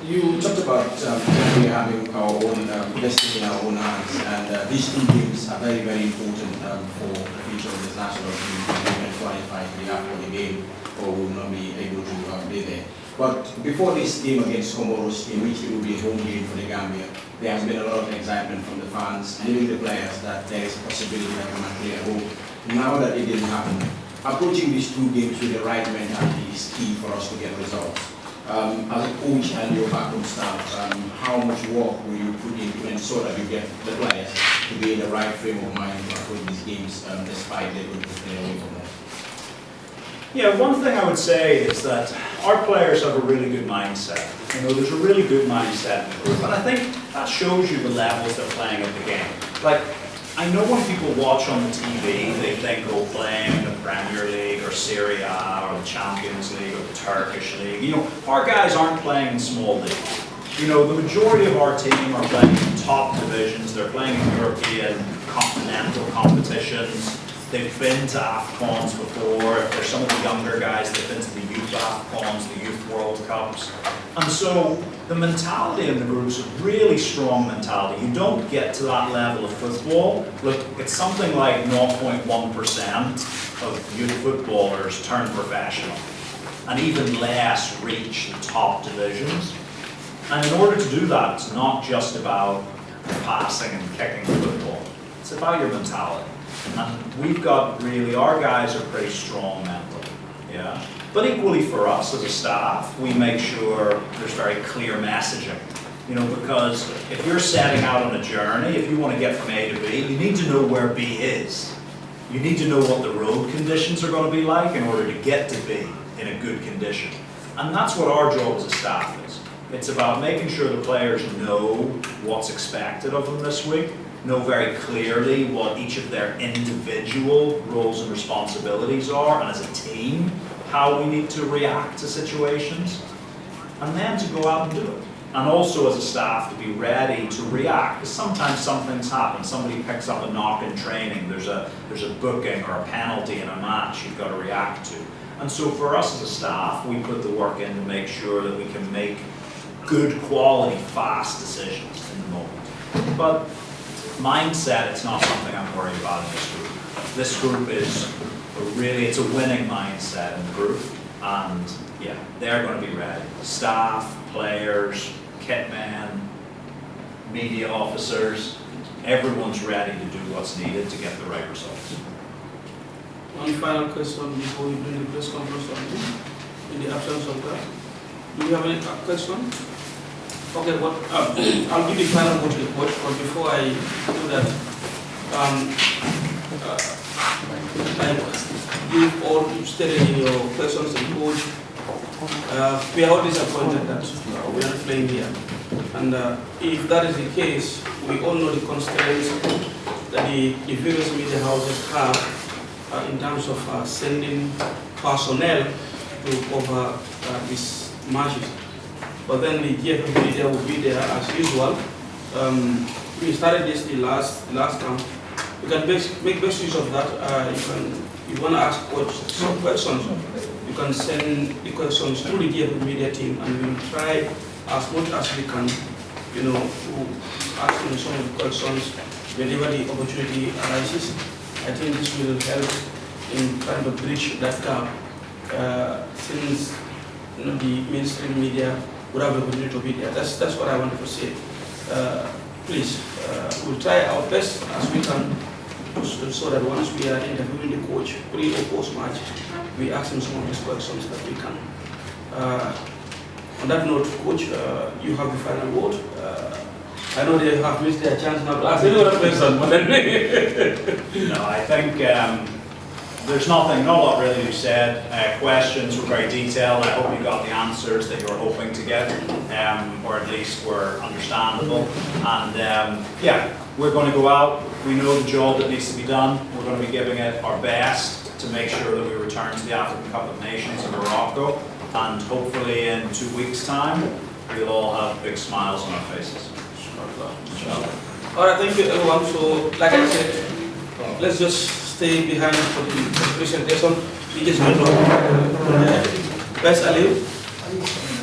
you talked about we having our own destiny in our own hands, and these two games are very, very important for the future of this national team. We can qualify for the AFCON game, or will not be able to play there. But before this game against Comoros, in which it will be a home game for the Gambia, there has been a lot of excitement from the fans and even the players that there is a possibility that we might play at home. Now that it didn't happen, approaching these two games with the right mentality is key for us to get results. As a coach and your backroom staff, how much work will you put in to ensure that you get the players to be in the right frame of mind to approach these games despite they're going to play away from home? Yeah, one thing I would say is that our players have a really good mindset. You know, there's a really good mindset in the group, and I think that shows you the levels they're playing at the game. Like, I know when people watch on the TV, they think, oh, playing in the Premier League or Serie A or the Champions League or the Turkish League. You know, our guys aren't playing in small leagues. You know, the majority of our team are playing in top divisions. They're playing in European continental competitions. They've been to AFCONs before. There's some of the younger guys, they've been to the youth AFCONs, the youth World Cups. And so the mentality in the group is a really strong mentality. You don't get to that level of football. Look, it's something like 0.1% of youth footballers turn professional, and even less reach the top divisions. And in order to do that, it's not just about passing and kicking the football. It's about your mentality. And we've got really, our guys are pretty strong mentally, yeah. But equally for us as a staff, we make sure there's very clear messaging. You know, because if you're setting out on a journey, if you want to get from A to B, you need to know where B is. You need to know what the road conditions are going to be like in order to get to B in a good condition. And that's what our job as a staff is. It's about making sure the players know what's expected of them this week, know very clearly what each of their individual roles and responsibilities are, and as a team, how we need to react to situations, and then to go out and do it. And also as a staff to be ready to react, because sometimes something's happened, somebody picks up a knock in training, there's a booking or a penalty in a match you've got to react to. And so for us as a staff, we put the work in to make sure that we can make good quality, fast decisions in the moment. But mindset, it's not something I'm worried about in this group. This group is it's a winning mindset in the group, and yeah, they're going to be ready. Staff, players, kitmen, media officers, everyone's ready to do what's needed to get the right results. One final question before we bring the press conference on in the absence of that. Do you have any question? Okay, I'll give the final word to the coach, but before I do that, I give all you stated in your questions to the coach. We are all disappointed that we are not playing here. And if that is the case, we all know the constraints that the various media houses have in terms of sending personnel to cover these matches. But then the GFF media will be there as usual. We started this the last camp. You can make best use of that. If you want to ask coach some questions, you can send the questions to the GFF media team, and we will try as much as we can, you know, to ask them some of the questions whenever the opportunity arises. I think this will help in trying to bridge that gap, since the mainstream media would have the opportunity to be there. That's what I wanted to say. Please, we'll try our best as we can, so that once we are interviewing the coach, pre or post match, we ask him some of these questions that we can. On that note, coach, you have the final word. I know they have missed their chance now to ask another question, but then No, I think there's not a lot really you said. Questions were very detailed. I hope you got the answers that you were hoping to get, or at least were understandable. And yeah, we're going to go out. We know the job that needs to be done. We're going to be giving it our best to make sure that we return to the African Cup of Nations in Morocco. And hopefully in 2 weeks' time, we'll all have big smiles on our faces. Inshallah. All right, thank you everyone. So, like I said, let's just stay behind for the presentation. We just went on. Best Ali.